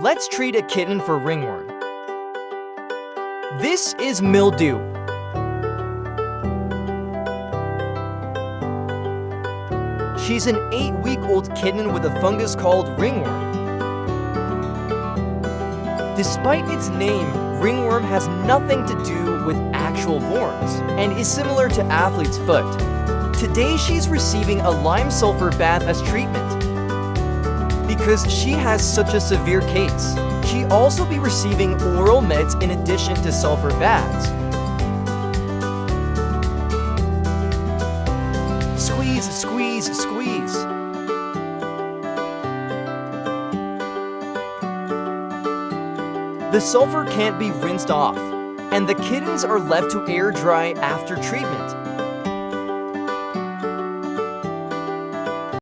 Let's treat a kitten for ringworm. This is mildew. She's an 8-week-old kitten with a fungus called ringworm. Despite its name, ringworm has nothing to do with actual worms and is similar to athlete's foot. Today she's receiving a lime sulfur bath as treatment because she has such a severe case. She'll also be receiving oral meds in addition to sulfur baths. Squeeze, squeeze, squeeze. The sulfur can't be rinsed off, and the kittens are left to air dry after treatment.